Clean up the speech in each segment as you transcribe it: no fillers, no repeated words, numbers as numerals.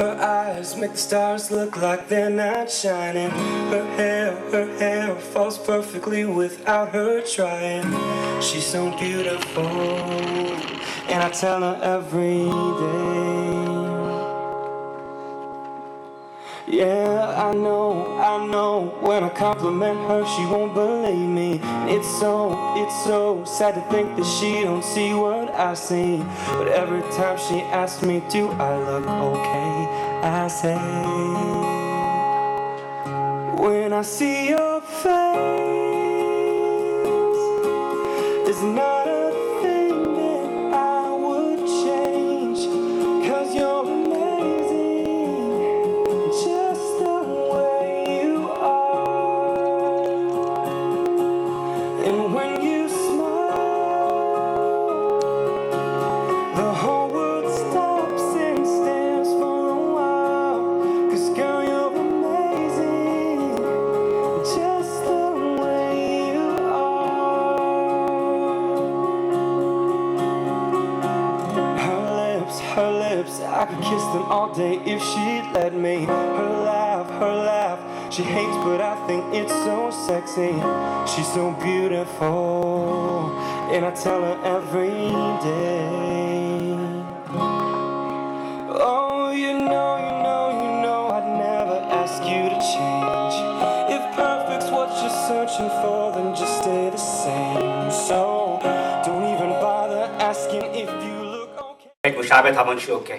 Her eyes make the stars look like they're not shining. Her hair falls perfectly without her trying. She's so beautiful, and I tell her every day. Yeah, I know, when I compliment her, she won't believe me. It's so sad to think that she don't see what I see. But every time she asks me, do I look okay, I say, when I see your face, there's not a thing that I would change. 'Cause you're amazing, just the way you are. And when you smile, the whole world stops and stares for a while. 'Cause girl, you're amazing, just the way you are. Her lips, I could kiss them all day if she'd let me. Her laugh, she hates but I think it's so sexy. She's so beautiful, and I tell her every day. Oh, you know, I'd never ask you to change. If perfect's what you're searching for, then just stay the same. So don't even bother asking if you look okay. กูชาไปทำมันชื่อโอเค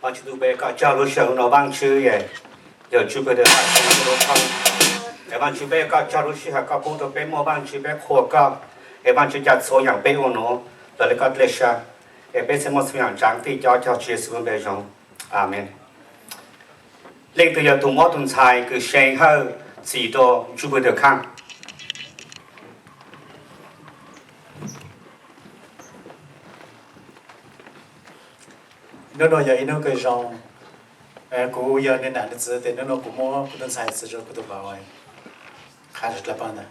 บางชื่อดูไปก็เจ้ารู้เชิงเราบางชื่อใหญ่เดี๋ยวชื่อไปเดี๋ยวเราทำแต่บางชื่อไปก็เจ้ารู้ชื่อก็พูดตัวเป็นโมบางชื่อไปขวบก็ไอ้บางชื่อจัดโซอย่างเป็นโอโนแล้วก็เลชาไอ้เป็นสมมติอย่างจังที่เจ้าชื่อสุนเบจงอาเมนเรื่องตัวอย่างตัวมอตุนชายคือเชงเฮอสีตัวชื่อไปเดี๋ยวข้างnó nói vậy nó cái rong cú giờ nên là nó thì nó cũng mua cũngต้องใส่ซื้อก็ต้องbảo vậy khá là bạn đó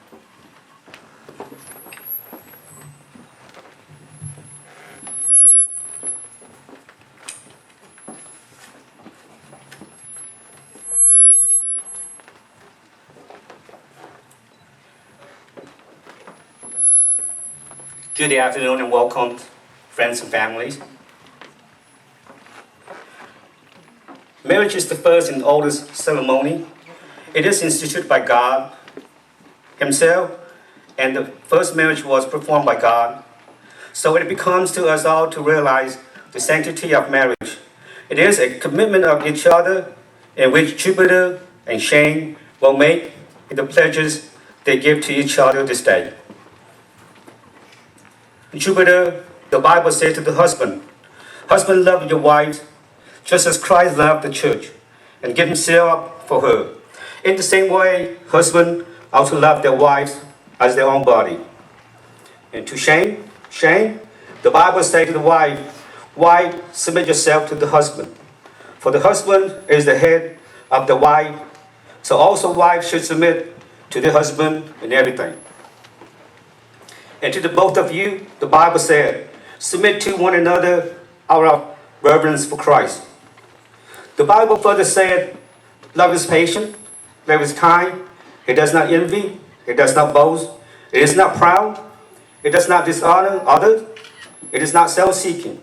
Good afternoon and welcome, friends and families. Marriage is the first and oldest ceremony. It is instituted by God Himself, and the first marriage was performed by God. So it becomes to us all to realize the sanctity of marriage. It is a commitment of each other in which Jupiter and Shane will make the pledges they give to each other this day. Jupiter, the Bible says to the husband, "Husband, love your wife, just as Christ loved the church and gave himself up for her. In the same way, husbands ought to love their wives as their own body." And to Shane, the Bible says to the wife, submit yourself to the husband. For the husband is the head of the wife, so also wives should submit to their husband in everything. And to the both of you, the Bible said, submit to one another out of reverence for Christ. The Bible further said, love is patient, love is kind, it does not envy, It does not boast. It is not proud. It does not dishonor others. It is not self-seeking.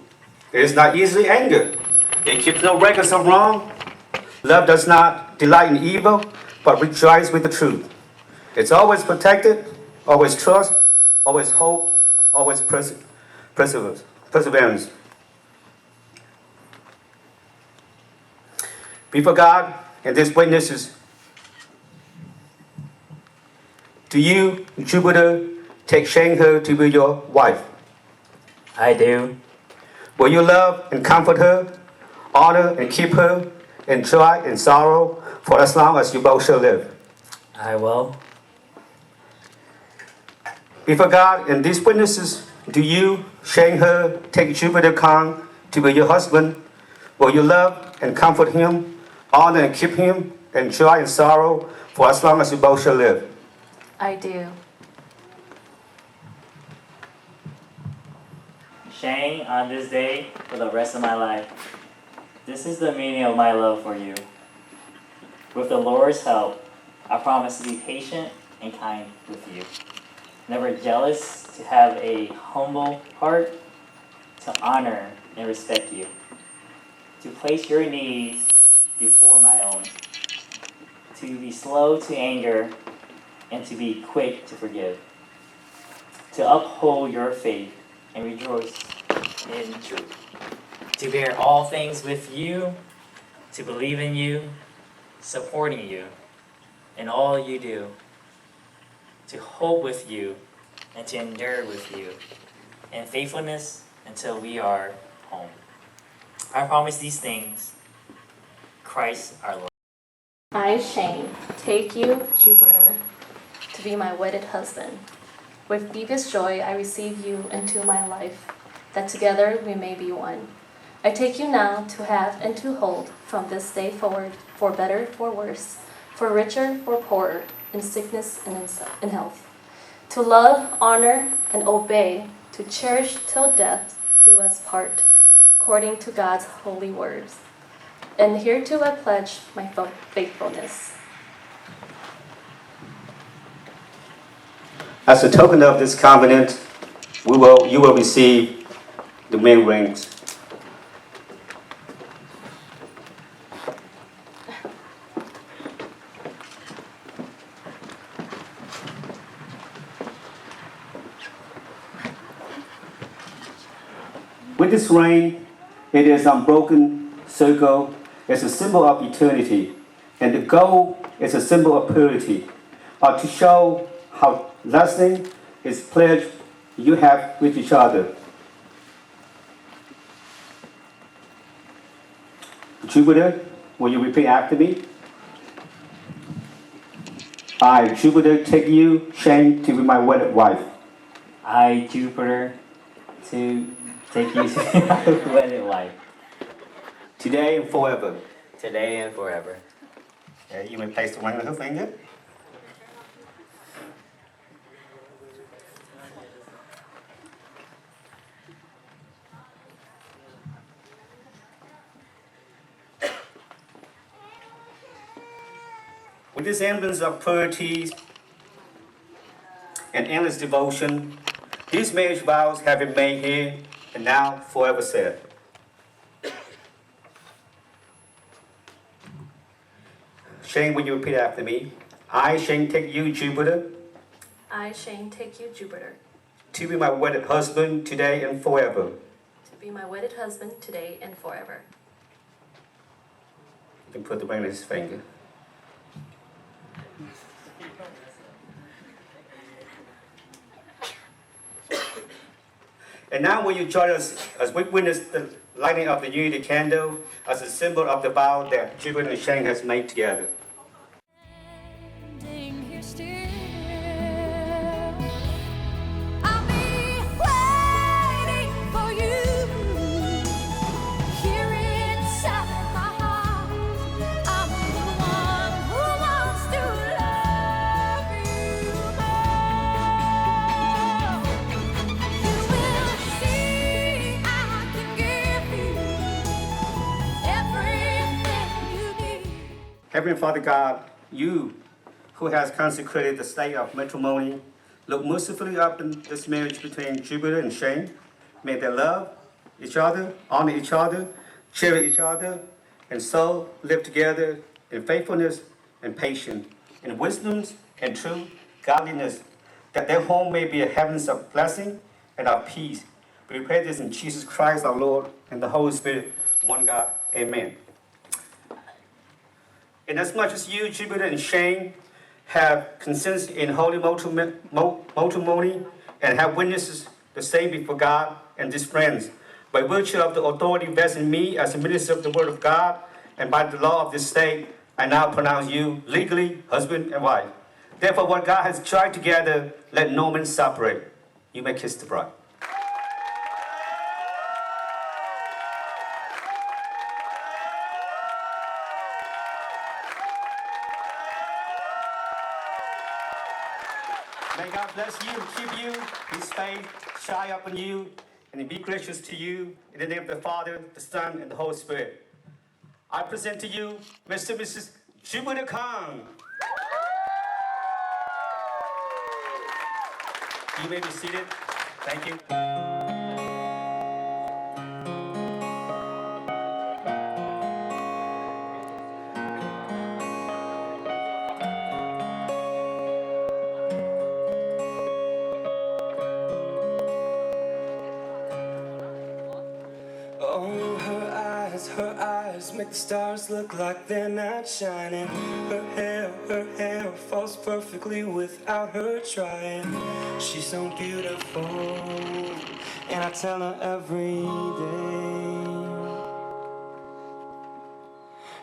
It is not easily angered. It keeps no records of wrong. Love does not delight in evil, but rejoices with the truth. It's always protected, always trust, always hope, always perseverance. Before God and these witnesses, do you, Jupiter, take Shane her to be your wife? I do. Will you love and comfort her, honor and keep her in joy and sorrow for as long as you both shall live? I will. Before God and these witnesses, do you, Shane her, take Jupiter Khan to be your husband? Will you love and comfort him, honor and keep him in joy and sorrow for as long as you both shall live? I do. Shane, on this day, for the rest of my life, this is the meaning of my love for you. With the Lord's help, I promise to be patient and kind with you. Never jealous, to have a humble heart, to honor and respect you. To place your needs before my own. To be slow to anger and to be quick to forgive. To uphold your faith and rejoice in truth. To bear all things with you, to believe in you, supporting you in all you do, to hope with you and to endure with you in faithfulness until we are home. I promise these things, Christ our Lord. I, Shane, take you, Jupiter, to be my wedded husband. With deepest joy, I receive you into my life, that together we may be one. I take you now to have and to hold from this day forward, for better, for worse, for richer, for poorer, in sickness and in health. To love, honor, and obey, to cherish till death do us part, according to God's holy words. And hereto I pledge my faithfulness. As a token of this covenant, you will receive the main rings. With this ring, it is unbroken circle. It's a symbol of eternity, and the gold is a symbol of purity, to show how lasting is pledge you have with each other. Jupiter, will you repeat after me? I, Jupiter, take you, Shane, to be my wedded wife. I, Jupiter, to take you to my wedded wife, Today and forever. today and forever. Okay, you may place the ring on her finger. With this emblems of purity and endless devotion, these marriage vows have been made here and now forever said. Shane, will you repeat after me? I, Shane, take you, Jupiter, I, Shane, take you, Jupiter, to be my wedded husband today and forever. to be my wedded husband today and forever. You can put the ring on his finger. And now will you join us as we witness the lighting of the unity candle as a symbol of the vow that Jupiter and Shane has made together. Standing here still, I'll be waiting for you. Here inside my heart, I'm the one who wants to love you more. You will see I can give you everything you need. Heavenly Father God, you who has consecrated the state of matrimony, look mercifully upon this marriage between Jupiter and Shane. May they love each other, honor each other, cherish each other, and so live together in faithfulness and patience, in wisdom and true godliness, that their home may be a heaven of blessing and of peace. We pray this in Jesus Christ our Lord and the Holy Spirit, one God. Amen. Inasmuch as you, Jupiter and Shane, have consented in holy matrimony and have witnesses the same before God and these friends, by virtue of the authority vested in me as a minister of the Word of God, and by the law of this state, I now pronounce you legally husband and wife. Therefore, what God has joined together, let no man separate. You may kiss the bride. May God bless you, keep you, His face shine upon you, and be gracious to you. In the name of the Father, the Son, and the Holy Spirit. I present to you Mr. and Mrs. Jupiter Kang. You may be seated. Thank you. Oh, her eyes make the stars look like they're not shining. Her hair falls perfectly without her trying. She's so beautiful, and I tell her every day.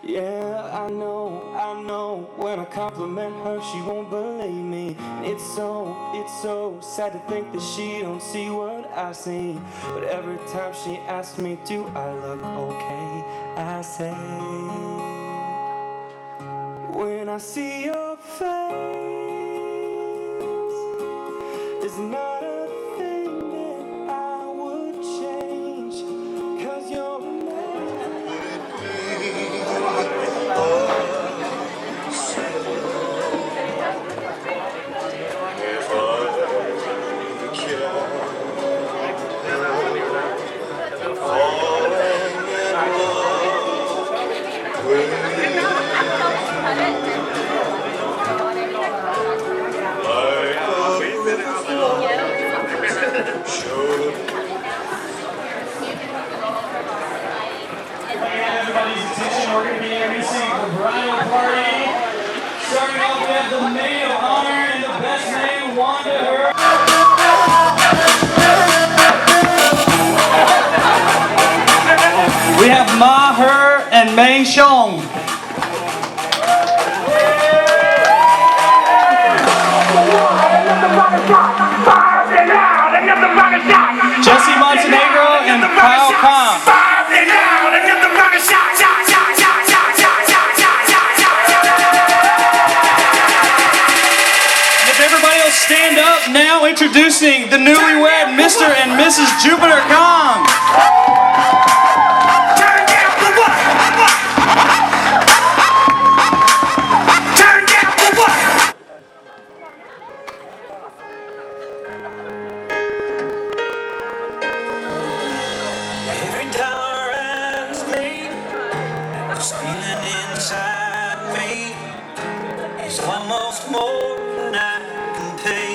Yeah, I know, when I compliment her, she won't believe me. It's so sad to think that she don't see what I see. But every time she asks me, do I look okay? I say, when I see your face, it's not a thing that I would change, 'cause you're amazing. Everybody's attention, we're going to be introducing the bridal party. Starting off, we have the maid of honor and the best man, Wanda Hurd. We have Ma Her and Mei Xiong. Jesse Montenegro and Kyle Khan. If everybody will stand up now, introducing the newlywed Mr. and Mrs. Jupiter Kong. Every dollar I made, was feeling inside me. It's almost more than I can pay.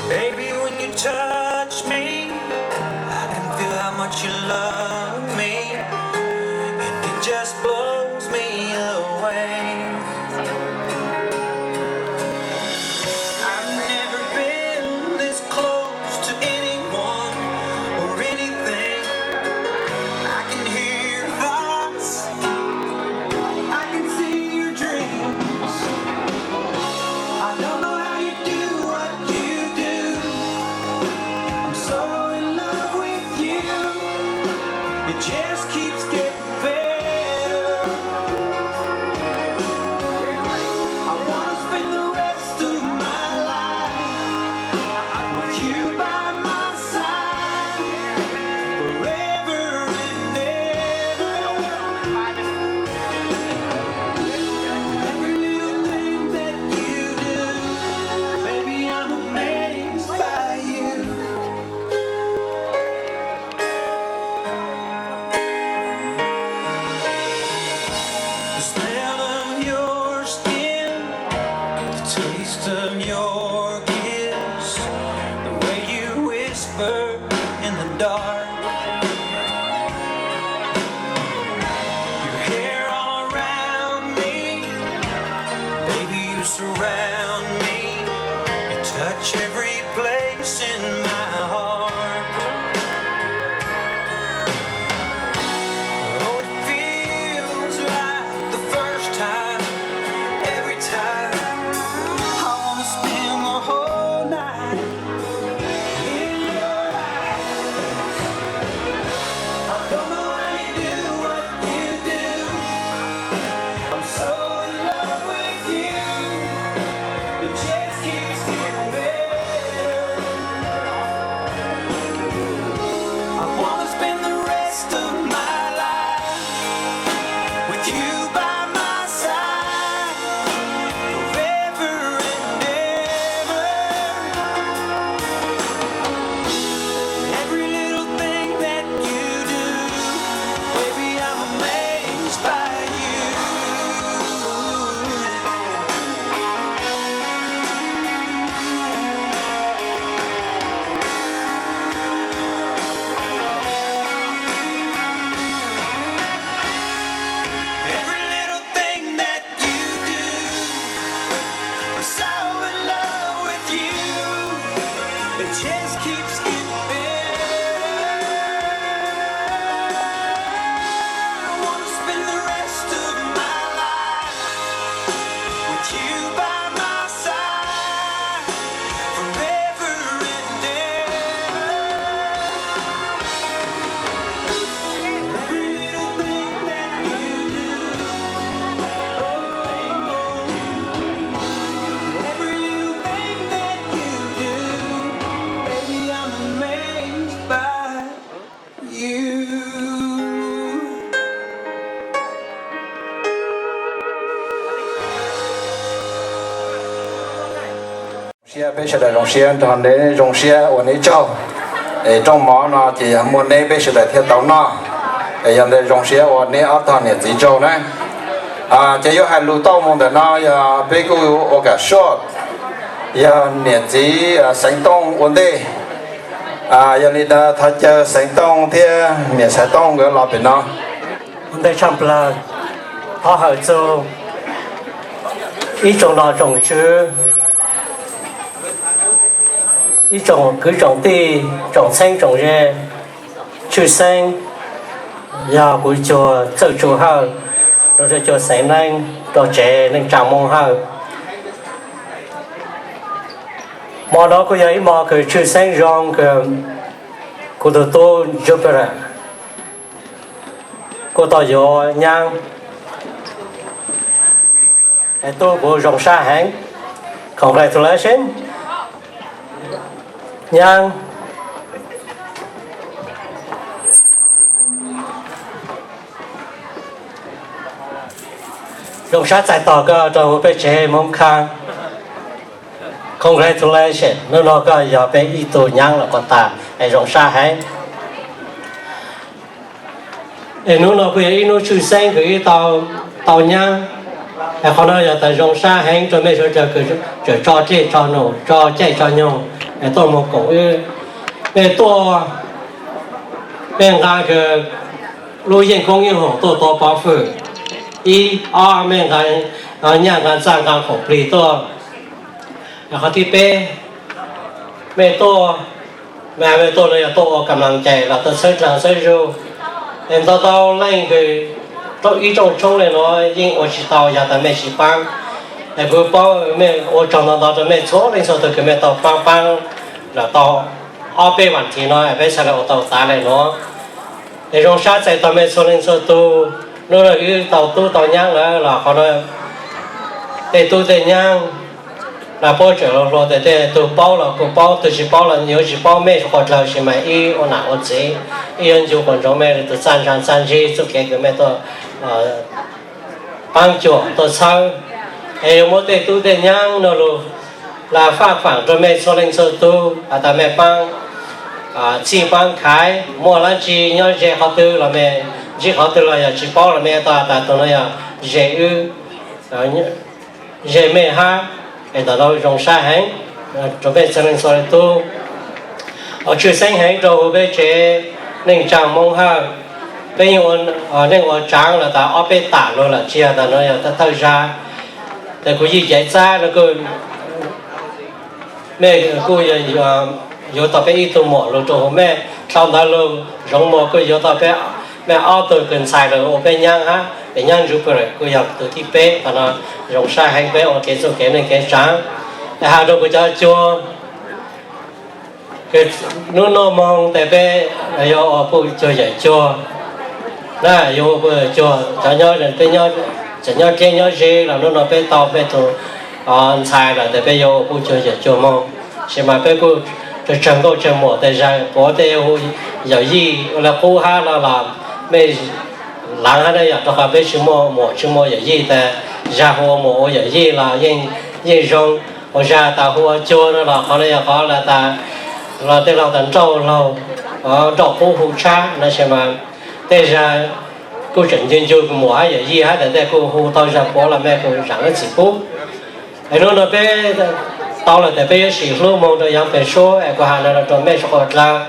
Baby, when you touch me, I can feel how much you love me, and it just blows me away. I've never been this close to anyone or anything. I can hear thoughts, I can see smell of your skin, the taste of your kiss, the way you whisper in the dark. Your hair all around me, baby, you surround me. You touch every place in my heart. Oh, it feels like the first time, every time. I wanna spend the whole night in your eyes. I don't know how you do what you do. I'm so in love with you. It just keeps getting better. I wanna spend the rest of my life with you by my side, forever and ever. Every little thing that you do, baby, I'm amazed by you. Every little thing that you do, I'm so in love with you. It just keeps getting better. I wanna spend the rest of my life with you by my side, forever and ever. Every little thing that you do, every little thing that you do, baby, I'm amazed by you. xe bây giờ là rong xe thằng đấy rong xe ở đây châu trong mỏ nó chỉ muốn đây bây giờ là theo tàu nó giờ đây rong xe ở đây ở thằng này chỉ châu này chỉ có hai lũ tàu mong để nó bây giờ ở cả short giờ này chỉ sáng tông ổn định giờ này đã thay cho sáng tông thì miền sáng tông cái lò bên nó đây trong là họ hỏi cho ý trong đó trồng chứ ý trồng cứ trồng tì trồng xanh trồng rê chữ xanh giờ buổi chiều tự chủ hơn rồi cho sáng nay rồi trẻ nên chẳng mong hơn mà đó có giấy mà cái chữ xanh rong cái của tôi giúp ra cô tao vô nhang tôi của rong sa hãng congratulations nhang rong sa tại tỏ cái trong cái chế mong khang congratulations nó cái giờ bé ít tuổi nhang là con ta rong sa hãng nó cái nó chữ xanh cái tàu nhang họ nói là tại rong sa hẹn cho mấy số cho chơi cho nổ cho chạy cho nhau tôi một cổ về tôi bên cái lưu yên công nghiệp hồ tôi bảo vệ bên cái nhà cái trang cái khổ bì tôi họ thì mẹ tôi là tôi cầm lòng chạy là tôi xây rồi em tao lên cái tôi ý trong này nó nhưng ở chỉ tao giờ ta mẹ chỉ băng để vừa bao mẹ ở trong đó cho mẹ số lên số từ cái mẹ tao băng là tao ở bên hoàn thì nó ở bên sau là tao ta này nó để trong sát chạy tao mẹ số lên số tu nó là cái tao nhang là họ nói để tu để nhang là bao giờ rồi để tu bao là tu bao tu chỉ bao là nhiều chỉ bao mẹ hoặc là chỉ mà ý ở nào ở gì ý anh chụp con trong mẹ tu san gì chụp cái mẹ tao帮助到sau một cái tu để nhang nó là phát phẳng cho mẹ số lên số tu ta mẹ帮chỉ帮khai mua lá chỉ nhớ gì họ tu là mẹ chỉ họ tu là chỉ bao là mẹ ta tụi nó dễ ư dễ mê ha để đó đâu rong sa hẹn cho bé chân soi tu ở chưa sáng hẹn rồi bé trẻ nên chẳng mong ha bây giờ nên ở trắng là ta ở bên tả rồi là chia ta nói là ta thay ra để có gì giải ra là cô mẹ cô giờ tập bé ít tu mỏ rồi cho mẹ sau đó luôn giống mỏ cô giờ tập bé mẹ ở từ gần xài rồi ở bên nhang ha bên nhang giúp rồi cô giờ từ thi bé và nó giống sai hay bé ở cái số cái này cái trắng để hai đứa cô cho cái nó mong tại bé là do ở phụ cho giải cho nè vô bữa cho nhau rồi bên nhau cho nhau trên nhau gì là nó bé tàu bé tàu xài là tại bây giờ phụ cho giải cho mong xem mà bé cô cho chẳng có chẳng một tại ra có thể giờ gì là cô ha là làm mấy làng ở đây cho cả bé chúng mua giờ gì tại ra hồ mua giờ gì là yên rong ở ra ta hồ cho nó là họ đây họ là ta là tên là tận trâu lâu ở trâu phố hồ cha nó xem mà tại ra cô chuẩn trên chơi mùa hay giờ gì hết để cô hồ tao ra phố là mẹ cô rằng cái chỉ phúc ấy nó bé tao là tại bây giờ sử dụng mong cho yang phải số của hàng là cho mẹ số ra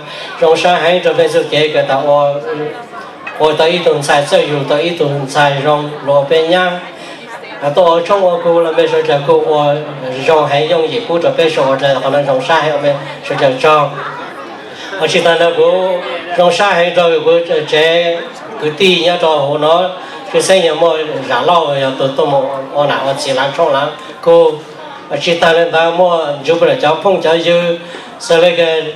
trong sáng hay cho bây giờ cái tao ở tại tuần sai sử dụng tại tuần sai rong lo bên nhang tôi trong cô là bây giờ cho cô rong hay dùng gì cô cho bây giờ là còn là rong sai hay bây giờ cho ở chỉ là cô rong sai hay rồi cô chế cứ tì nhá cho nó cái xây nhà mồi giả lâu rồi tôi một nào chỉ làm trong lắm cô chỉ ta lên ta mua giúp để cháu phong cháu dư sau này cái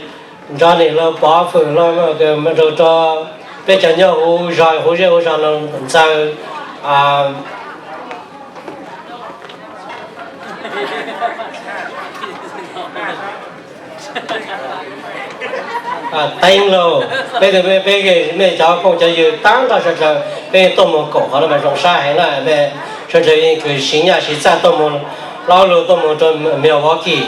ra này là bỏ phử là cái mà rồi cho bây giờ nhau rồi nó sao tên rồi bây giờ bây cháu phong cháu dư tăng ra rồi bây tôi một cổ họ là mà rong sai hay là bây rồi cái sinh nhà sinh ra tôi một lao lô tôi muốn cho mèo võ kỳ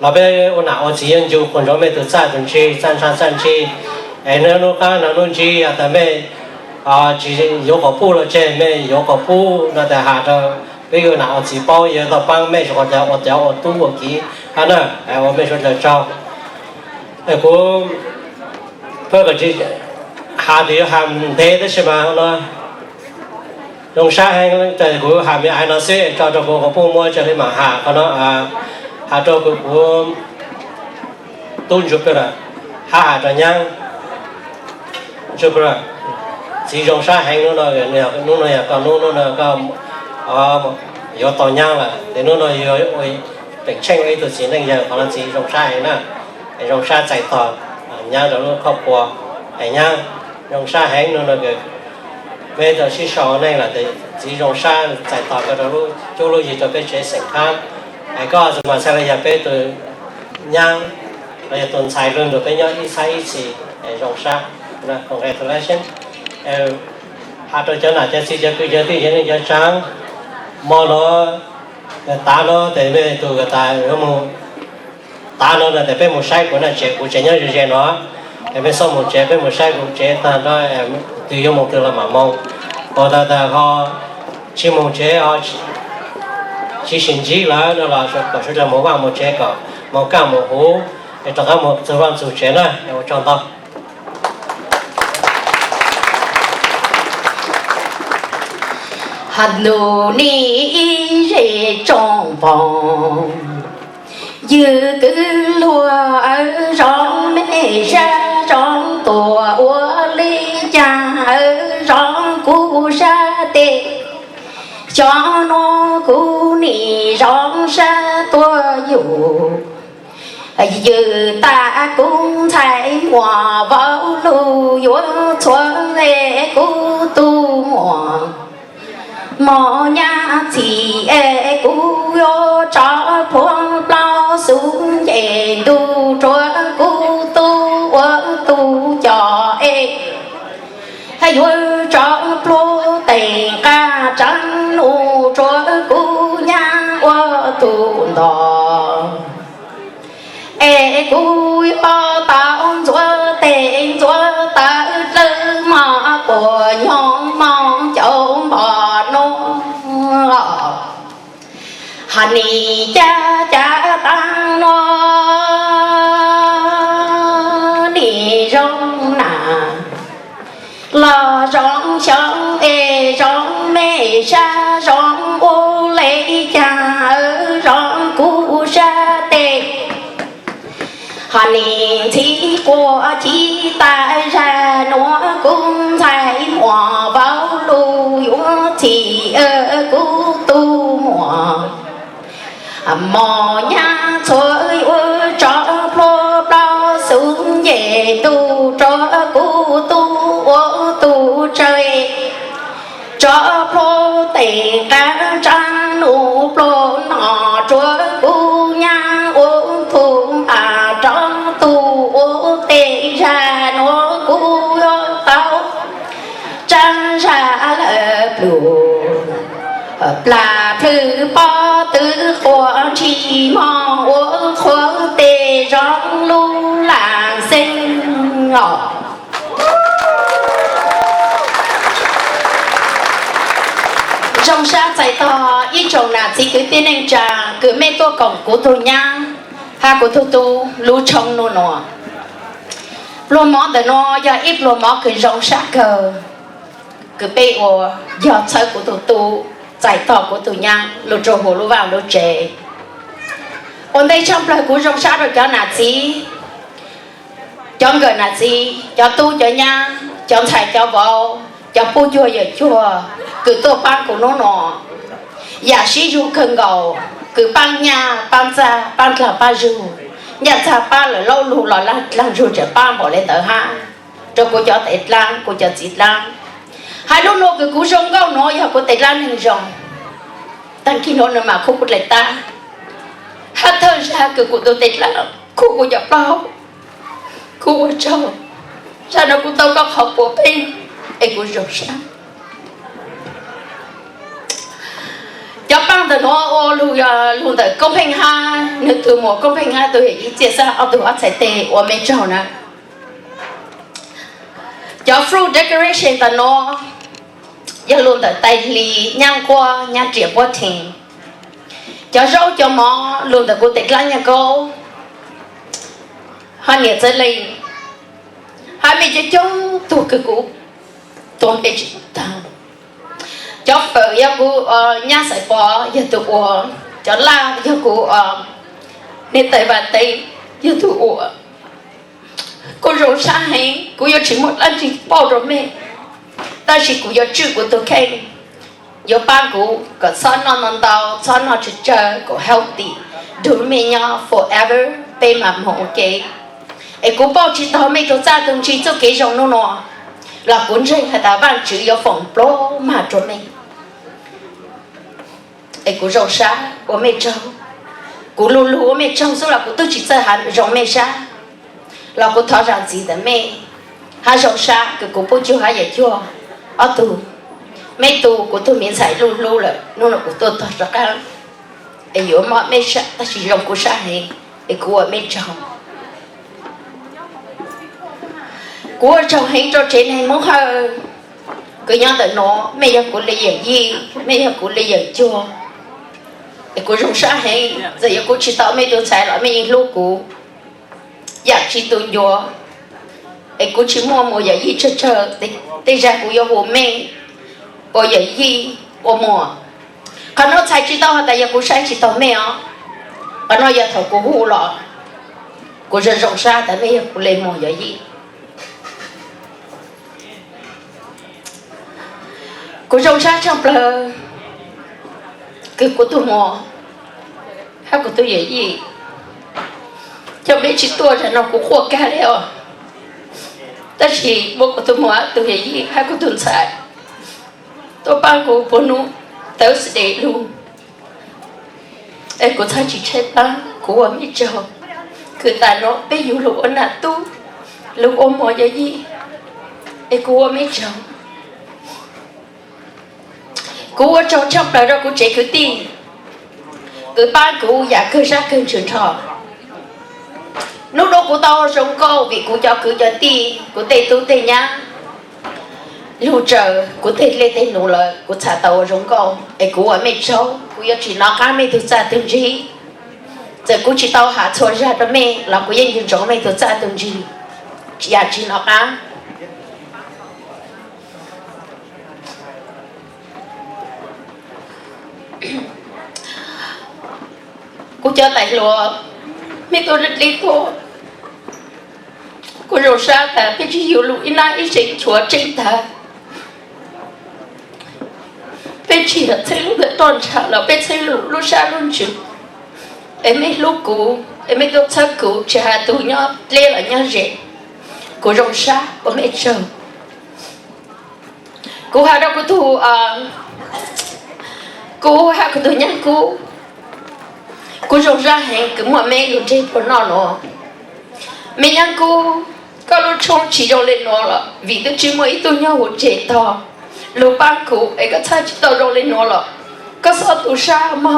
là bây giờ nào chỉ ăn chú còn cho mẹ tự sát từng chi san chi em nó cá nó chi à tại mẹ chỉ có cổ pu là chơi mẹ có cổ pu là tại hạ cho bây giờ nào chỉ bao giờ tập băng mẹ cho cháu tu một kỹ anh à em mẹ cho cháu em cũng phải cái gì hạ thì hàm thế đó xem mà nó rong sa hay tại của hà mi ai nó sẽ cho cô có phụ mua cho nên mà hà có nó hà cho cô của tôn giúp rồi hà cho nhang giúp rồi chỉ rong sa hay nó nói còn nó có có tàu nhang là để nó nói ôi bệnh tranh ấy từ chỉ nên giờ còn là chỉ rong sa hay nè rong sa chạy tàu nhang rồi nó khóc qua hay nhang rong sa hay nó nói bây giờ chỉ sau này là chỉ rong sa chạy tàu cái đó luôn chỗ luôn gì cho bé trẻ sinh khám ai có gì mà sẽ là bé từ nhang bây giờ tuần sai luôn rồi bé nhớ ít sai ít gì rong sa là congratulations hai đứa cháu nào cho xin cho cứ cho thì cho nên cho sáng mò nó ta nó để về từ cái ta nó một ta nó là để bé một sai của nó trẻ của trẻ nhớ rồi trẻ nó để bé sau một trẻ bé một sai của trẻ ta nó từ yêu một từ là mà mong còn ta họ chỉ một trẻ họ chỉ xin chỉ là nó là có sự là một vàng một trẻ cả một cam một hú để cho các một số vàng số trẻ này để chọn tao hạt lù ni rễ trong vòng dư cứ lùa ở rong mẹ ra rong tua ua ly cha ở rong cu sa tê cho nó cu ni rong sa tua dù dư ta cũng thấy mùa vào lù vô xuân lệ cu tu mùa mò nhà thì cú yo cho phong bao xuống về tu chúa cú tu cho hay yo cho pro tiền ca trắng nu chúa cú nhà tu đò cú yo tao chúa tiền chúa ta lư mà của nhon mong châu Hani cha cha tăng nó đi rong nà lo rong sống ê rong mê sa rong ô lê cha ở rong cu sa tê Hani thì của chỉ tại ra nó cũng thấy mùa vào lưu thì ở cu tu mùa mò nha thôi ơi cho pro pro xuống về tu cho cu tu chơi cho pro tiền cá trăng nụ pro nọ cho cu nha ô thu à cho tu tiền ra nó cu tao trăng ra là là thứ ba thứ của chỉ mong của tề rong lu làng sinh ngọc trong sa chạy to ít chồng là chỉ cứ tên anh trà cứ mấy tô cổng của tôi nha ha của tôi tu lu trong nó nọ lu mỏ để nó giờ ít lu mỏ cứ rong sa cờ cứ bây giờ giờ chơi của tôi tu giải tỏ của tụi nhau lột trộn hồ lô vào lột trẻ ổn đây trong lời của rong sát rồi cho nà gì cho người nà gì cho tu cho nha cho thầy cho vợ cho bu chua giờ chua cứ tô ban của nó nọ giả sĩ ru khân gầu cứ ban nhà ban ra ban là ban ru nhà cha ban là lâu lù là lang ru trẻ ban bỏ lên tờ ha cho cô cho tết lang cô cho chít lang hai lúc nó cứ cú rong gao nó giờ có thể lan hình rong tăng khi nó mà không có lại ta hát thơ ra cứ của tôi tết là khu của nhập bao khu của châu ra nó cũng tao có học của pin ấy của rong sáng cho ban từ nó luôn từ công hành ha nước từ mùa công hành ha tôi ý chia sẻ ở từ ở chạy tệ ở mấy châu nè cho fruit decoration từ nó giờ luôn tại tay lì nhang qua nhang triệu qua thìn cho rau cho mò luôn tại cô tịch lăng nhà cô hai nhiệt dây lên hai mẹ cho chúng tôi cứ cũ tôi bị ta cho phở giờ cô nhà sài bò giờ tôi uống cho la giờ cô nên tại bàn tay giờ tôi uống cô rau sa hay cô giờ chỉ một lần chỉ bao rồi mẹ ta chỉ cũng có chữ của tôi khen, có ba cụ có son non tàu son non chơi có healthy, đủ mình nhau forever, bé mà mong cái, ấy cụ bao chỉ tao mấy tôi ra đồng chí cho cái dòng nó nọ, là cuốn rơi hay ta ban chữ có phòng pro mà cho mình, ấy cụ rau sa của mấy trâu, cụ lù lù của mấy trâu số là cụ tôi chỉ sợ hắn rau mấy sa, là cụ tháo ra gì đấy mấy, hai rau sa cái cụ bao nhiêu hai vậy chưa? ở tù mấy tù của tôi miễn giải luôn luôn rồi nó là của tôi thật ra cái ấy yếu mà mấy sa ta chỉ dùng của sa này ấy của mấy chồng hay cho trên này muốn hơi cứ nhớ tới nó mấy giờ của lấy gì mấy giờ của lấy chưa ấy của dùng sa hay giờ giờ của chỉ tao mấy tôi xài lại mấy lúc của giờ chỉ tôi vô ấy của chỉ mua giờ gì chờ tây ra của yêu mẹ của giờ gì của mua còn nó sai chỉ tao tại giờ của sai chỉ tao mẹ ở nó giờ thầu của hú lọ của dân rộng xa tại bây giờ của lên mua giờ gì của rộng xa trong bờ cái của tôi mua hay của tôi giờ gì cho biết chỉ tôi là nó cũng khô cá đấy ta chỉ bố của tôi mua tôi vậy gì hai của tôi xài tôi ba của bố nó tới sẽ để luôn em của ta chỉ chơi ba của mấy trò cứ ta nó bây giờ lúc anh là tu lúc ôm mọi vậy gì em của mấy trò của trò trong đời đó của trẻ cứ tin cứ ba của giả cứ ra cơn trường trò lúc đó của tao sống câu vì của cho cứ cho ti của tây tu tây nhá lưu chờ của thầy lên thầy nụ lợi của trả tàu rong cầu ấy của ở mẹ châu của yêu chỉ nó cá mẹ từ trả từng gì giờ của chỉ tàu hạ thua ra đó mẹ là của yên dùng chỗ mẹ từ trả từng gì chỉ nó cá cô cho tại lúa mẹ tôi rất lý thôi cô rồi sao ta biết chỉ hiểu lũ ina ít chính chúa chính ta biết chỉ là thấy lúc được toàn trả là biết thấy lũ lúc sao luôn chứ em mấy lúc cũ em mấy lúc thất cũ chỉ hà tụ nhau lên là nhau rẻ cô rồi sao cô mẹ chờ cô hà đâu có thu cô hà có thu nhắn cô rồi ra hẹn cứ mà mẹ luôn trên của nó mẹ nhắn cô có lúc trông chỉ rồi lên nó là vì tôi chỉ mới tôi nhau một trẻ to lúc ban cụ ấy có thay chỉ tao rồi lên nó là có sao tôi sao mà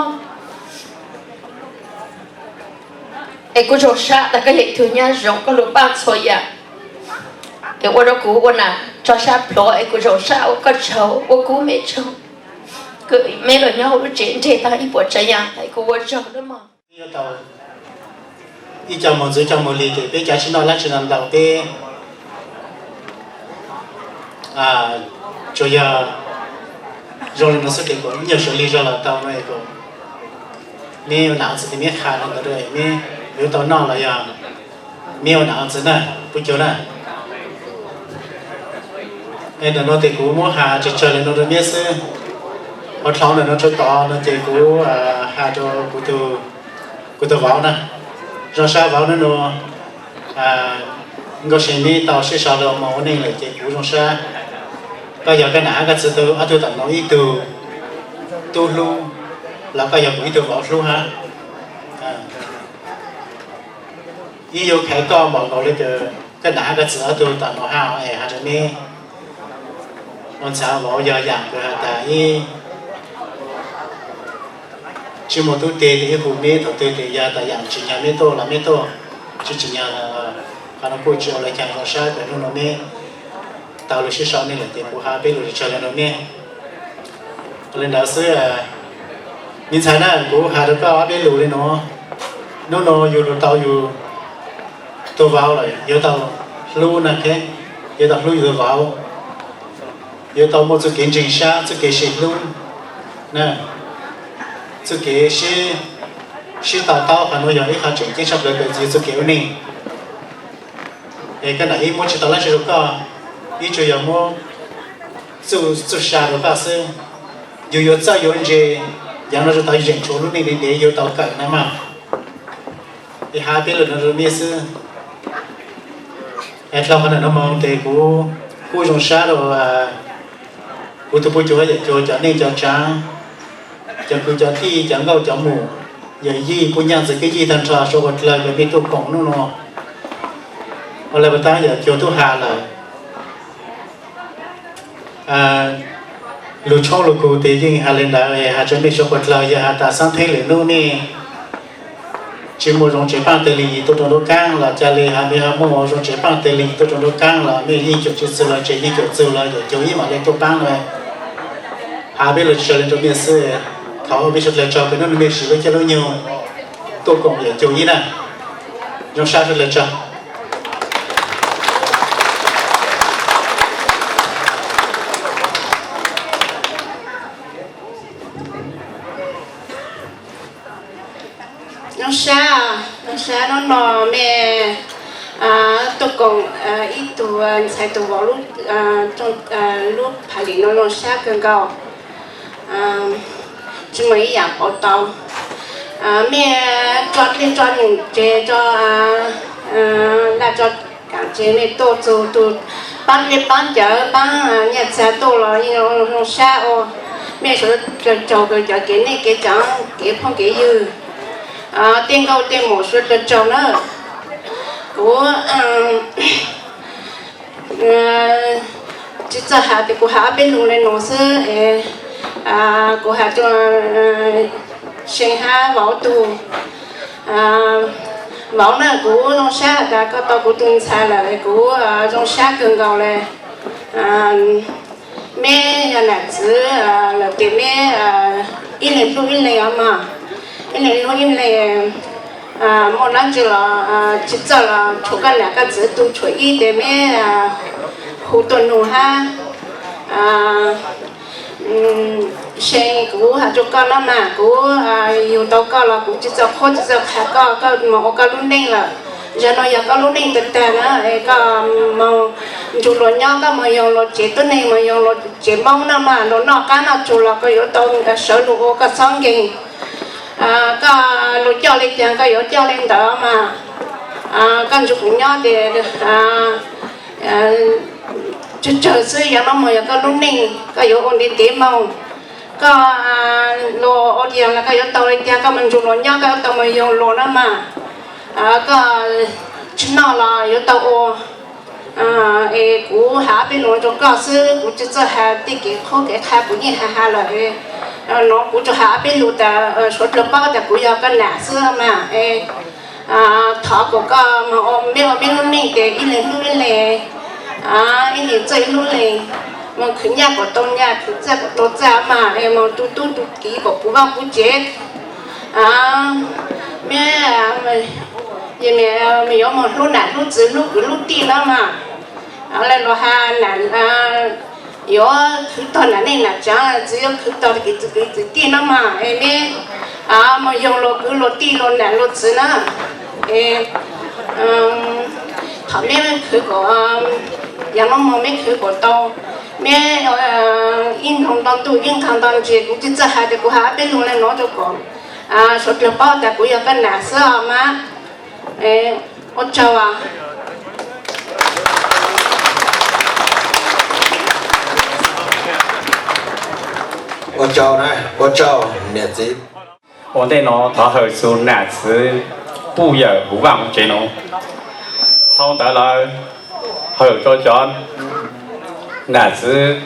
ấy cô rồi sao ta cái hệ thứ nhà rộng có lúc ban thôi à ấy qua đó cụ qua nè cho sao pro ấy cô rồi sao có cháu cô cú mẹ cháu cứ mẹ là nhau lúc trẻ trẻ ta ít bỏ chạy nhà ấy cô qua cháu đó mà đi chồng một dưới chồng một lì thì bây giờ chúng nó là chuyện làm đầu tiên rồi giờ rồi nó sẽ có nhiều sự lý do là tao này có nếu nào thì mình khá là cái đấy nếu tao nói là giờ nếu nào thì này bây giờ này nên là nó thì cũng muốn hà chỉ chờ nó được biết chứ ở trong này nó cho to nó thì cũng hà cho của tôi vào nè rồi sao vào nó cóสิ่งนี้ต่อสิ่งสารมองนี่เลยเจ้าผู้ชมซะก็อยากกันหนากันสุดตัวอัตตัวต่างน้อยตัวลูแล้วก็อยากผู้ตัวบอกลูฮะอีโยแค่ก็บอกเราเลยเจอกันหนากันสุดตัวต่างน้อยห้าวเอ๋ฮะจะนี่วันเช้าบอกอยากอย่างก็แต่อีchỉ một tu tê thì phụ mẹ thọ tê thì ya ta yang chỉ nhà mẹ to là mẹ to chỉ nhà là nó coi cho lại chẳng có sao cái nó mẹ tao lúc sau này là tiền của hai bên lúc sau là nó mẹ lên đó xưa mình thấy là của hai đứa con bên lúc này nóอยู่taoอยู่tôi vào rồiอยู่tao lưu nè cáiอยู่tao lưuอยู่vàoอยู่tao một sự kiến trình xa sự kiến trình luôn nè sự kiện是tao还能有一下整经上的个字kiểu này cái này muốn chỉ tao lấy được cái ý chủ yếu muốn做啥的话是有在有人家让那是当人出路的有到干的嘛thì hai bên là nó biết sự em lo cái này nó mong thì cô dùng啥rồi cô tôi bôi cho nên cho trắng chẳng cứ cho thi chẳng gạo chẳng mù vậy gì cô nhận cái gì thành ra số vật lại cái bên tôi cổng nó hoặc là người ta giờ cho tôi hà lại lúa cho lúa cụ thì nhưng hà lên đại hà chuẩn bị số vật lại giờ hà ta sang thế liền luôn nè chỉ một dòng chế bằng tê lì tôi trong đó cang là cha lì hà bị hà mua dòng chế bằng tê lì tôi trong đó cang là mấy gì chụp chụp là chế đi chụp là giờ ý mà lên tôi cang rồi hà biết là chơi lên trong biên xưaเขาไม่ชุดเลยจอเป็นนั่นไม่สิว่าจะรู้nhiềuตัวกงอย่างจูนี้นะยองชาชุดเลยจอยองชาnó nọ mẹตัวกงอีตัวใส่ตัวลูกtrong lúc phải lý nó xa gần cao chỉ mấy dạng bảo tàu mẹ cho lên cho những chế cho là cho cả chế này tô bán lên bán chợ bán nhà xe tô là nó xa ô mẹ số cho cái này cái trắng cái phong cái dư tiền câu tiền một số là cho nó của chỉ cho hạ thì của hạ bên luôn này nó sẽ của hạ cho sinh ha bảo tù bảo là của trong xã đã có tàu của tuần xa là của trong xã gần cầu này mẹ là chứ là cái mẹ in lên luôn in lên mà in lên luôn in lên một lần chứ là chỉ cho là chỗ cái là cái chữ tu chuối y để mẹ hỗ trợ nô ha sinh cũ hạt cho con lắm mà cũ yêu tao con là cũ chỉ cho khó chỉ cho khá con mà con luôn đen là giờ nó giờ con luôn đen từ từ nữa con mà chủ lo nhau con mà yêu lo chế tôi này mà yêu lo chế mong nó mà nó cái nào chủ là có yêu tao sợ đủ có xong gì con lo cho lên tiền có yêu cho lên đó mà con chủ cũng nhau thì chú chờ xưa giờ nó mà có lúc này có yếu ổn định tế màu có lo ở địa là có yếu tàu lên kia có mình chụp lo nhau có tàu mà yếu lo đó mà có chúng nó là yếu tàu ô cú hạ bên nó cho có xưa cú chỉ cho hạ tí cái khó cái khai cú như hạ là nó cú cho hạ bên lụt số lượng baoแต่cú yếu cái nã xưa mà thọ của có mà bên lúc này để in lên lúc này anh nhìn chơi luôn này mà khứ nhà của tôi nhà khứ cha của tôi cha mà em mà tu kỹ của bố ba bố chết mẹ giờ mẹ có một lúc nãy lúc dưới lúc đi đó mà lại lo ha nãy có khứ to này là chẳng chỉ có khứ to cái đi đó mà em mẹ mà dùng lo cứ lo đi lo nãy lo dưới nữa thọ mẹ khứ của yang nó mong mấy thứ của tôi mẹ in thằng tao tu in thằng tao chỉ cũng chỉ hai đứa của hai bên luôn là nó cho con số tiền bao tại của nhà cái nã sữa mà ô chào ô chào này ô chào miễn phí 我哋喏，他后手男子不有不忘这喏，他得了后做咗男子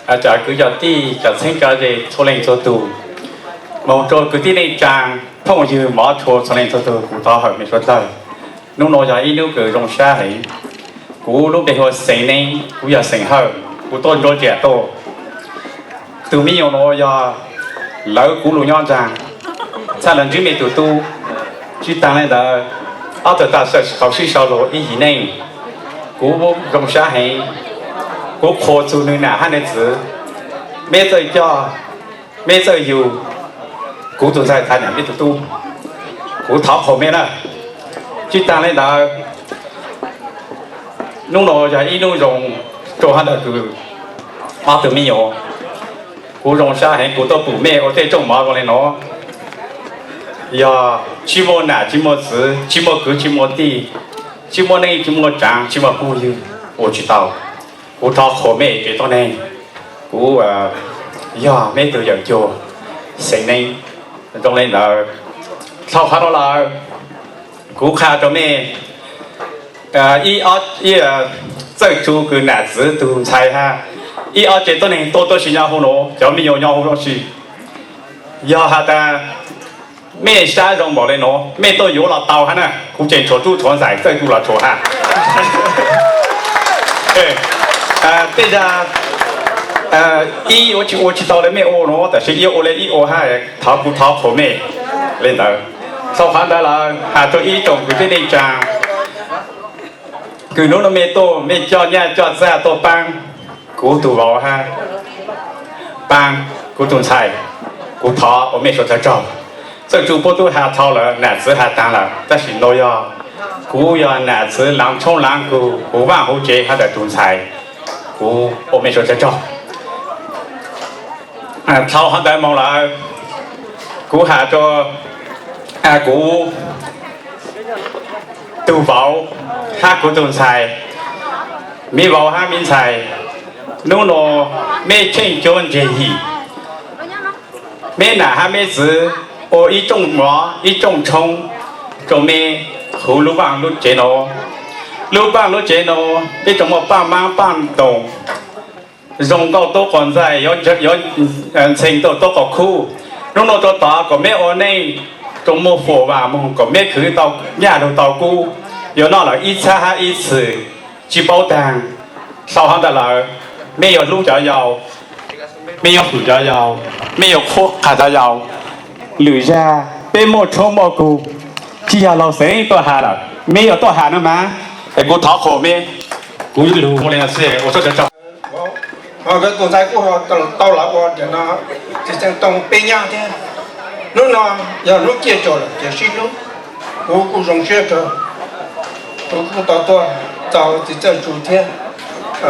就佢就啲就稱咗哋初令做到，冇做佢啲呢trang thông như mở初初令做到，佢他後面說到，lúc đó就一路佢用沙起，佢lúc đấy họ成年，佢又成後，佢多咗隻多，từ mi用我又老古路樣trang。 才能準備到都，就當然的，澳洲大學考試小路以內，我用下係，我考出你哪行的字，每周教，每周有，我都在他兩邊都，我逃後面了，就當然的，弄到就一路用，做下的個，澳洲沒有，我用下係我都不咩，我在種馬過來攞。 呀，寂寞难，寂寞字，寂寞歌，寂寞地，寂寞内，寂寞长，寂寞不有，我知道，我到后面觉得呢，我呀，没得有做，谁呢？当然了，sau khi đó là, cũng khá cho mẹ, tự chủ cái nát字都猜哈，这多年多是nhau hôn nó, cho mình nhau hôn nó是，呀，哈的。 mẹ xa rong bỏ lên nó mẹ tôi yếu là tàu hắn à cũng chỉ chỗ tu thốn giải tôi cũng là chỗ ha bây giờ我知道了没哦喏，但是我嘞哦哈，他不他后面领导，sau khi đó là cho ý trong cái này trang, cứ nó mẹ tôi mẹ cho nhà cho ra tôi bang, cú tụ vào ha, bang cú tụ xài, cú thọ mẹ cho cho 这主播都还操了，男子还当了，但是我要，我要男子狼冲狼狗，不往后接他的仲裁，我没说这招，操他的毛了，我还做，我都保，他我仲裁，没保他民裁，弄了没成就这一，没拿他没子。 ô ý trong ngõ ý trong trong trong mê hữu lũ vàng lũ chế nó ý trong một ba mang ban đồng dùng câu tốt còn dài yếu trình độ tốt có khu lúc nó cho ta có mê ô này trong một phổ và một có mê khứ tàu nhà đồ tàu cu yếu nó là ít xa ha ít sự chỉ bảo tàng sau hắn là 没有鹿角腰，没有虎角腰，没有阔ขา角腰，หรือจะเป็นหมดชั่วโมงกูที่เราเสียตัวหาละไม่有ตัวหานะมั้ยไอ้กูท้อโคไม่กูรู้我连是我说这找cái con trai của họ tao là họ để nó chỉ sang tông bên nhau thế lúc nào giờ lúc kia rồi giờ xin lúc cũng dùng xe rồi cũng tao tao chỉ cho chủ thế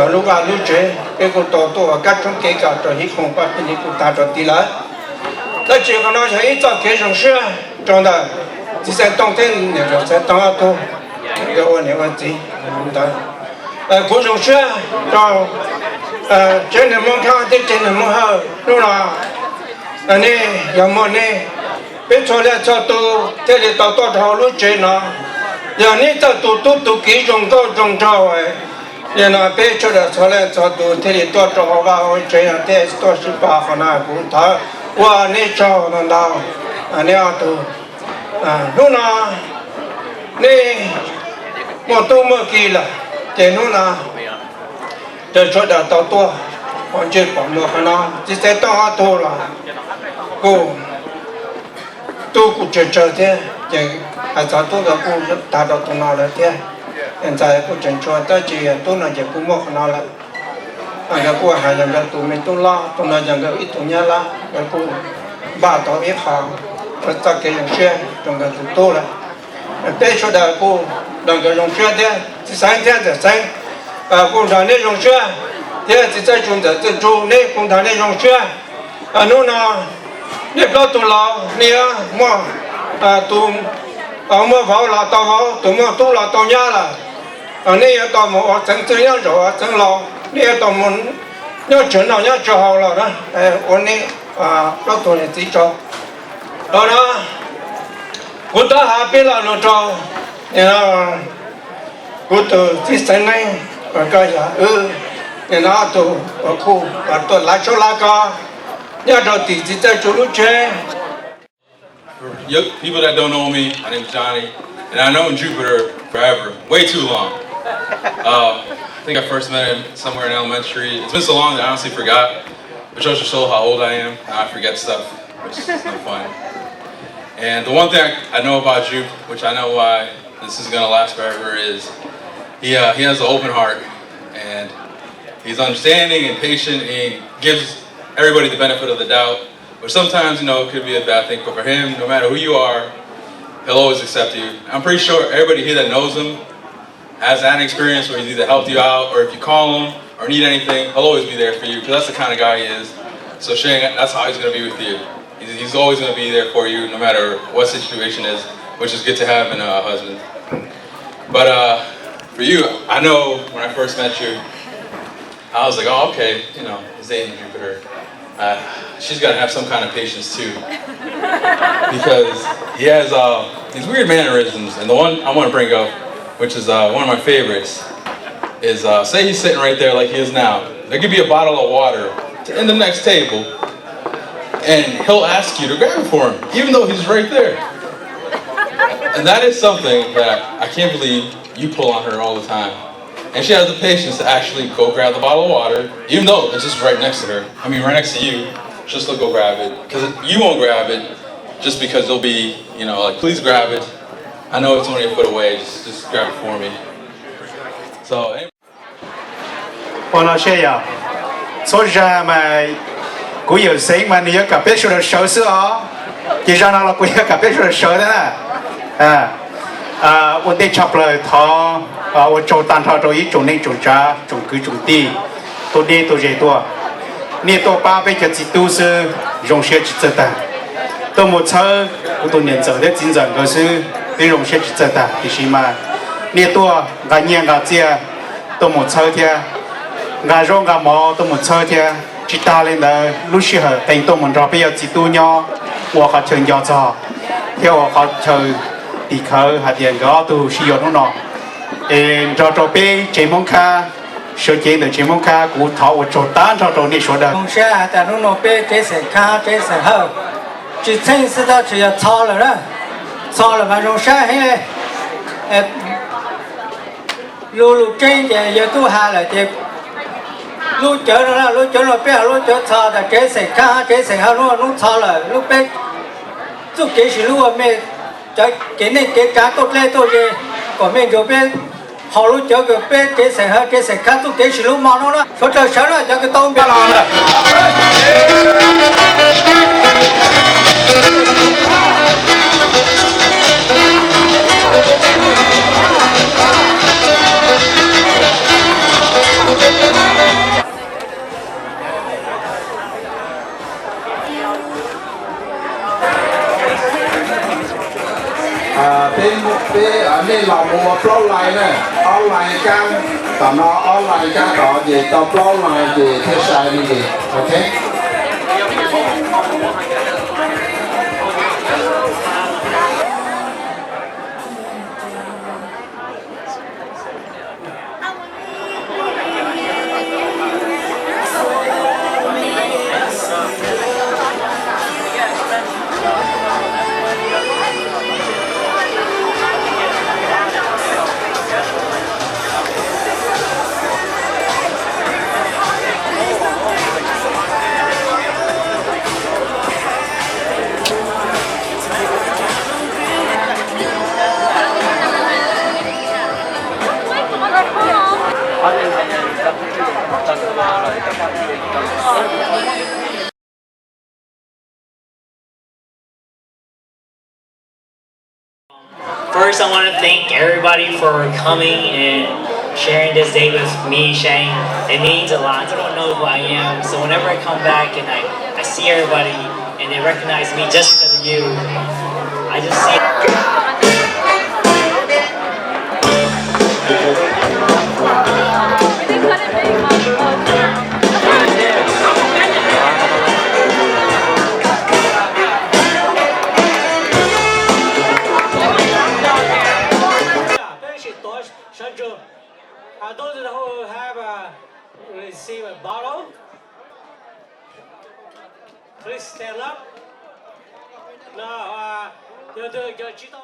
lúc chế cái con tao các trong cái cả rồi hết không phải cái cũng ta rồi đi lại cái chuyện của nó thấy cho cái dùng xe trong đó chỉ sang tông thế này rồi sẽ tao tôi cái quan này quan gì cũng dùng xe rồi trên này mong theo trên này mong hơn lúc nào anh ấy giờ mong này biết cho lại cho tôi thế thì tao thầu lúc trên nó giờ này tao tôi kỹ dùng trâu ấy giờ nó biết cho lại cho tôi thế thì tôi trâu vào trên là thế tôi sẽ bảo họ nào cũng thở qua này trâu nó đâu anh ấy tôi lúc nào này một tôi mới kỳ là thế lúc nào để cho đã tao tua còn chưa có một cái nào chỉ sẽ tao thôi là cô tôi cũng chơi thế thì ai cho tôi là cô đã được tụi nào là thế hiện tại cô chơi tới chỉ tôi là chỉ cũng một cái nào là anh cô hay rằng là tụi mình tôi lo tụi nó rằng là ít tụi nhá la rồi cô ba tao ít hàng rồi ta cái dùng xe trong cái tụi tôi là để cho đã cô đang cái dùng xe thế thì sáng thế thì sáng共产内容学，第二次在中的这中内共产内容学，侬呢，你不要多老，你啊都么跑了到跑，都么多了到家了，你要到么真要走真老，你要到么要整了要做好了呢，我呢老多人自己做，然后呢，我到下边了弄做，我到第三年。cái nên nó tụ ở khu và tụ lá số lá co nhớ đầu tỷ chỉ tới chỗ lúc chơi. People that don't know me, my name's Johnny, and I've known Jupiter forever, way too long. I think I first met him somewhere in elementary. It's been so long that I honestly forgot, which shows so how old I am. Now I forget stuff, which is no fun. And the one thing I know about Jupe, which I know why this is gonna last forever, is he has an open heart, and he's understanding and patient, and he gives everybody the benefit of the doubt, which sometimes, it could be a bad thing, but for him, no matter who you are, he'll always accept you. I'm pretty sure everybody here that knows him has had an experience where he's either helped you out, or if you call him or need anything, he'll always be there for you, because that's the kind of guy he is. So Shane, that's how he's going to be with you. He's always going to be there for you, no matter what situation is, which is good to have in a husband. But for you, I know when I first met you, I was like, oh, okay, he's dating Jupiter. She's got to have some kind of patience too, because he has these weird mannerisms. And the one I want to bring up, which is one of my favorites, is say he's sitting right there like he is now. There could be a bottle of water in the next table, and he'll ask you to grab it for him, even though he's right there. And that is something that I can't believe you pull on her all the time. And she has the patience to actually go grab the bottle of water, even though it's just right next to her. I mean, right next to you, just to go grab it. Because you won't grab it, just because they'll be, like, please grab it. I know it's only a foot away, just grab it for me. So, số ra mà cũng nhiều sinh mà nếu cả biết số là sợ sữa chỉ ra nó là cũng cả biết số là sợ đó ổn định chập lời thọ ở chỗ tan thọ rồi chỗ này chỗ cha chỗ cứ chỗ đi tôi đi tôi về tôi nếu tôi ba bây giờ chỉ tu sư dùng xe chỉ ta tôi một车tôi nhận giờ đấy chính rằng cái sự để dùng xe chỉ ta thì gì mà nếu tôi gà nhiên gà chia tôi một车thì gà rong gà mò tôi một车thì chỉ ta lên là lúc xưa thành tôi mình rồi bây giờ chỉ tu nhau và họ chơi nhau cho theo họ chơi đi khơi hạt tiền đó tu sử dụng nó rồi bây chế mông kha số tiền được chế mông kha của thọ của chỗ tan cho này số đó mông xe tại nó bây chế sẽ kha chế sẽ hậu chỉ thấy sự đó chỉ là cho là mà mông xe hay lu trên thì giờ tu hà là thì lúc chở nó là lúc chở nó bé lúc chở thà là chế sẻ cá chế sẻ hao nó lúc thà là lúc bé lúc chế chỉ lúc mẹ cho cái này cái cá tốt lên tốt gì còn mẹ cho bé họ lúc chở cái bé chế sẻ hao chế sẻ cá lúc chế chỉ lúc mà nó đó số trời sáng là cho cái tôm bé làm rồi. bên nên là mua offline này online cam tao nó online cam đó gì tao offline gì thế sai như gì ok. First, I want to thank everybody for coming and sharing this day with me, Shane. It means a lot. You don't know who I am, so whenever I come back and I see everybody and they recognize me just because of you, I just see. Those who have received a bottle, please stand up. Now, your chito.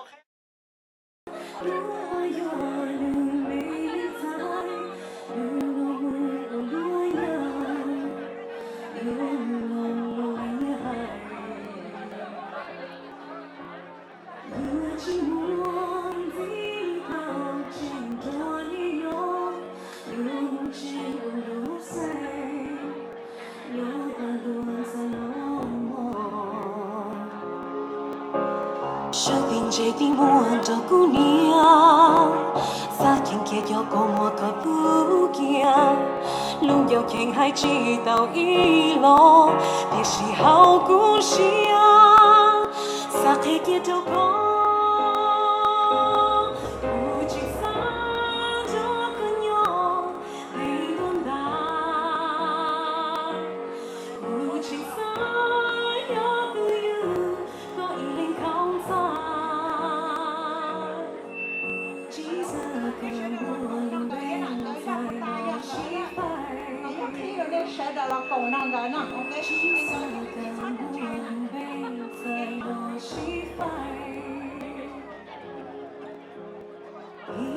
生命这的梦着姑娘，撒天给要过我个不讲，路有看海知道一路，别是好故事啊，撒天给就过。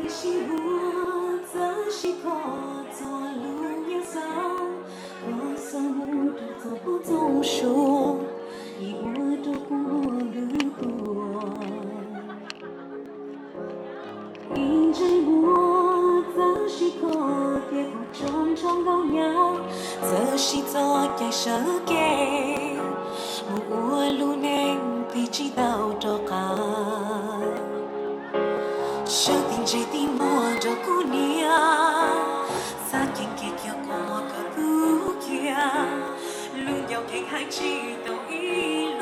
一心我则是可做路也走，我所目睹做不总说，以我的过路过。因着我则是可跌入重重高崖，则是做该舍给，我路能必知道多高。生命这的梦着姑娘，撒天给叫过我个不讲，路要看海知道一路。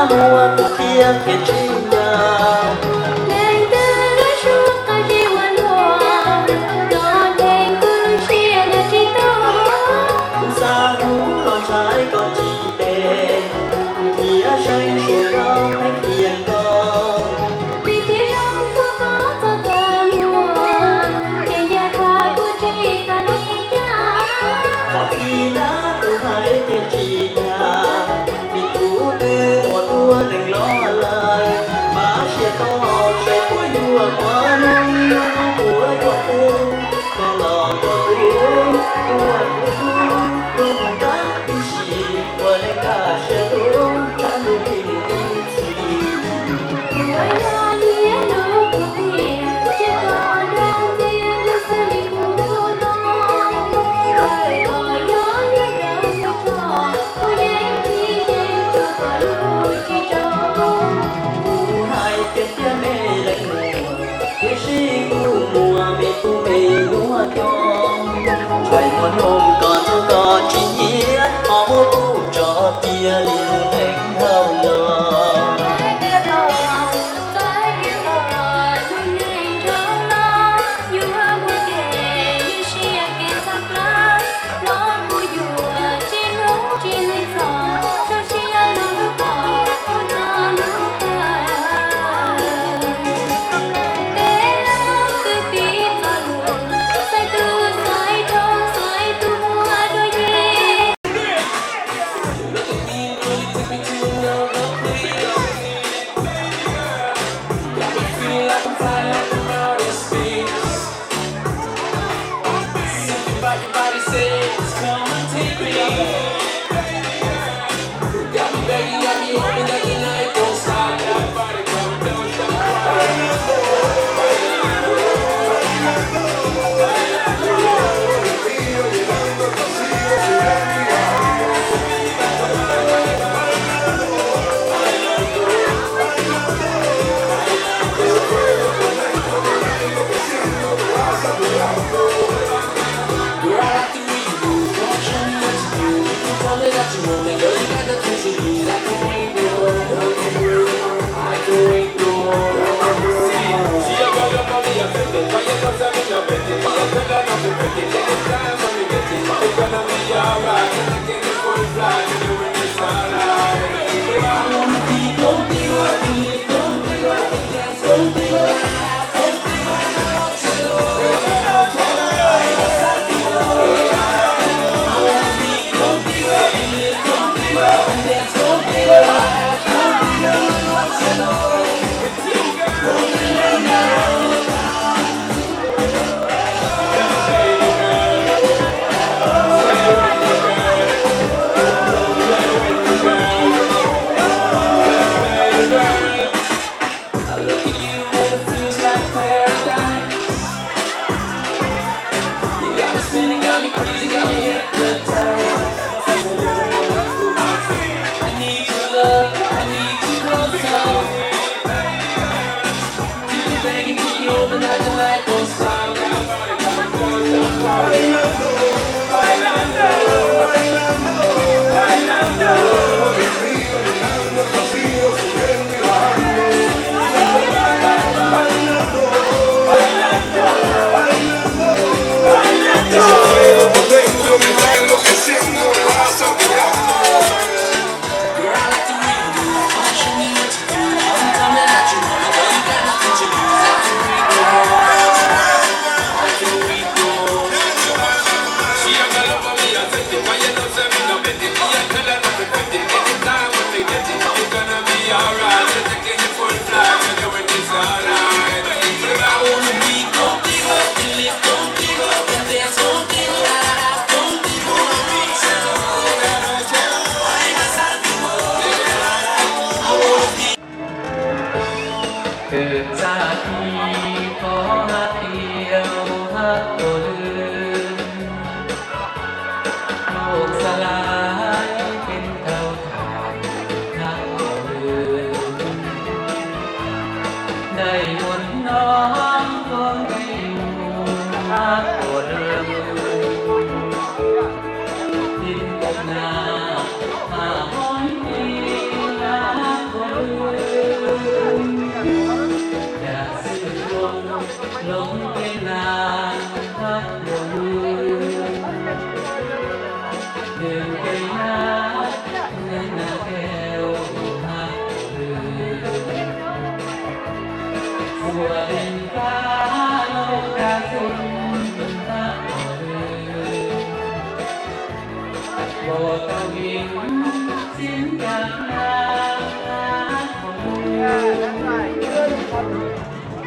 mua cuộc kia thiệt chi nhà Ngày từ đó suốt tôi chỉ quên hòa Đó đèn cứ chia được chỉ tôi xa thú lo trái còn chỉ tệ thì ở trên sổ đó hay tiền con Vì thế ông có cơn mùa Để nhà ta của chị ta đi cha và khi đã từ hai tiền chỉ nhà vì cú tư một đua đừng lo lời mà chia con sẽ cuối đua quá nông của con tư mà lò của tư của tư ta đi chỉ của lên cả sẽ đúng ta luôn đi Hãy subscribe cho kênh Ghiền Mì Gõ để không bỏ phải một hôm còn cho có chỉ nhía họ mua cụ cho tia liền thành hầu ngờ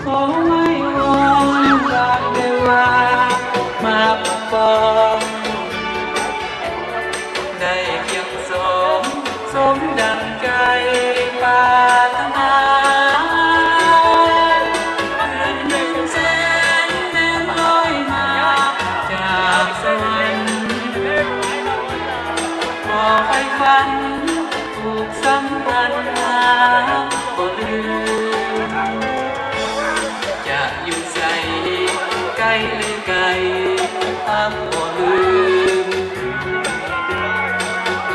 ขอไม่วอนรักเทวามาปกป้องได้เพียงสมดังใจปรารถนาหนึ่งแสนแม่ลอยมาจากสวรรค์ขอให้ฝันถูกสัมพันธ์หาบ่ลืมจะอยู่ใส่ใกล้หรือไกลทำบ่ลืม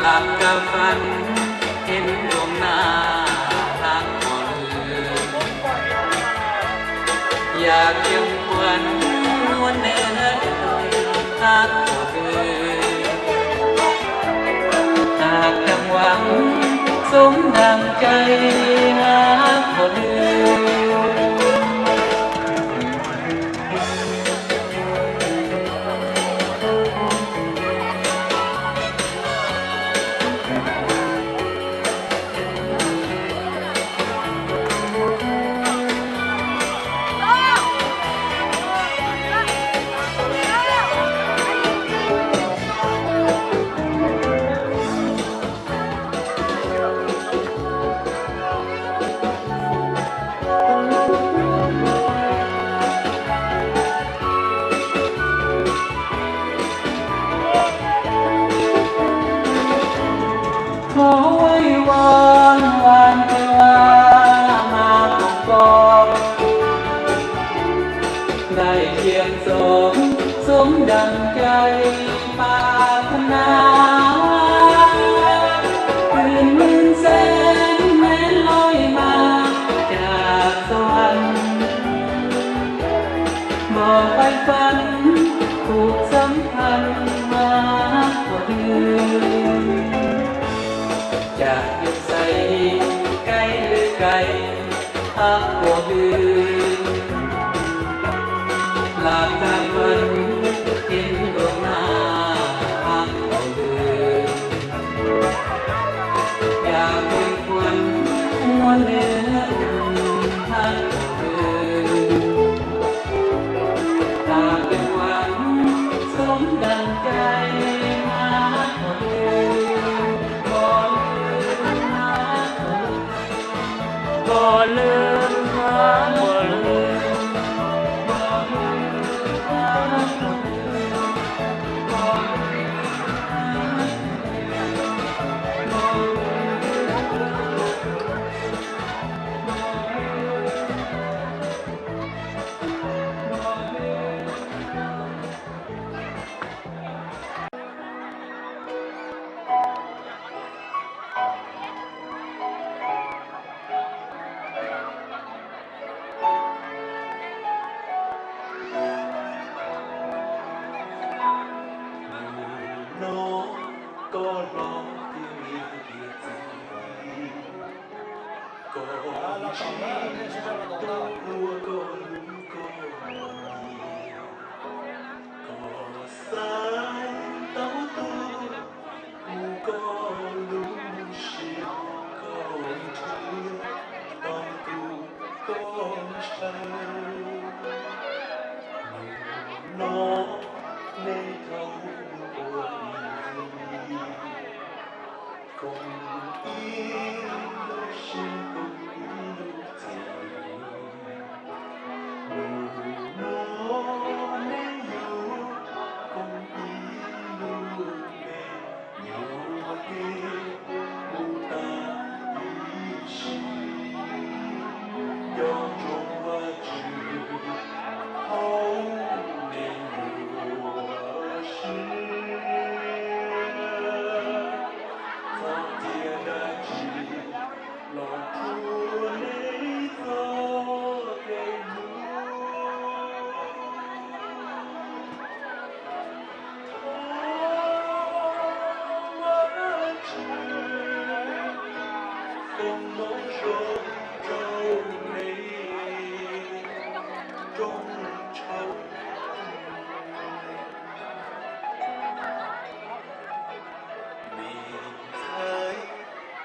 หลับกับฝันเห็นดวงหน้าทางบ่ลืมอยากยังควันนวลแน่ทางบ่ลืมหากดังหวังสมดังใจหาบ่ลืมขอไว้วอนวานเทวามาปกป้องได้เพียงสมดังใจปรารถนาคืนหมื่นแสนแม้นลอยมาจากสวรรค์บอกไปฝันถูกสัมพันธ์มาบ่ลืมจะอยู่ใส่ใกล้หรือไกลหากบ่ลืมหลับตาฝันเห็นดวงหน้าหากบ่ลืมอยากเป็นควันนวลเนื้อหากบ่ลืมหากเป็นหวังสมดังใจหากบ่ลืมบ่ลืมหาบ่ลืมบ่ลืมหาบ่ลืมบ่ลืมหาบ่น้องก็รอที่มีเพียงใจก็ชี้ตัวกลัวก็รู้ก็มีก็สายเต้าตัวกูก็รู้เชียวก็เชื่อต้องกูก็ใช่น้องในเขาตัวนี้คงอีฉันคงอีใจน้องในอยู่คงอีลูกเมอยู่ที่บุตาอีชียอมจงว่าจือเขาในหัวฉัน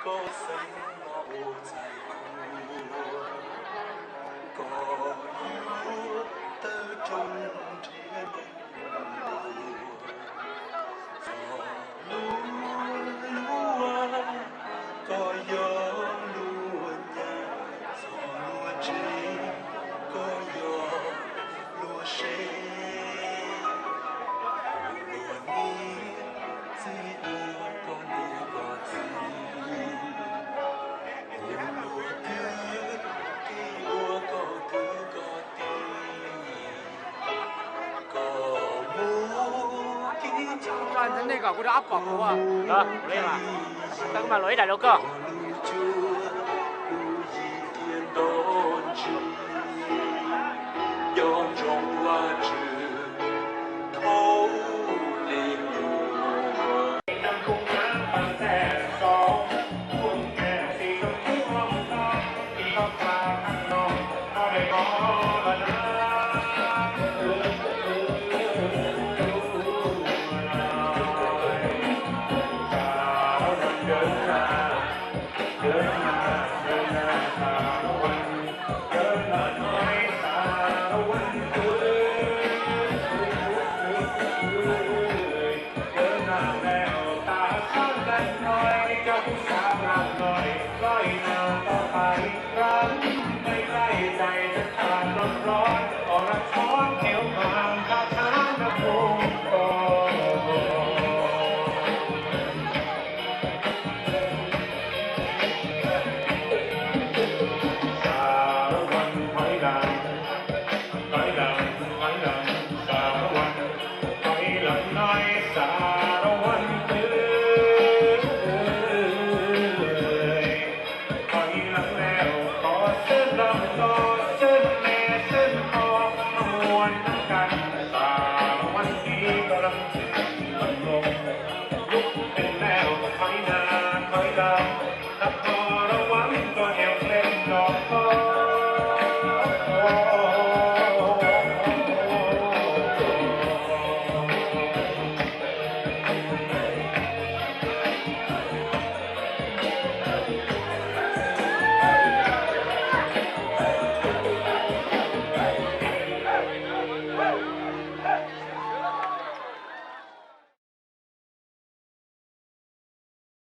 ก็ใส่那个，我的阿爸哥啊，我来嘛，等嘛来大佬哥。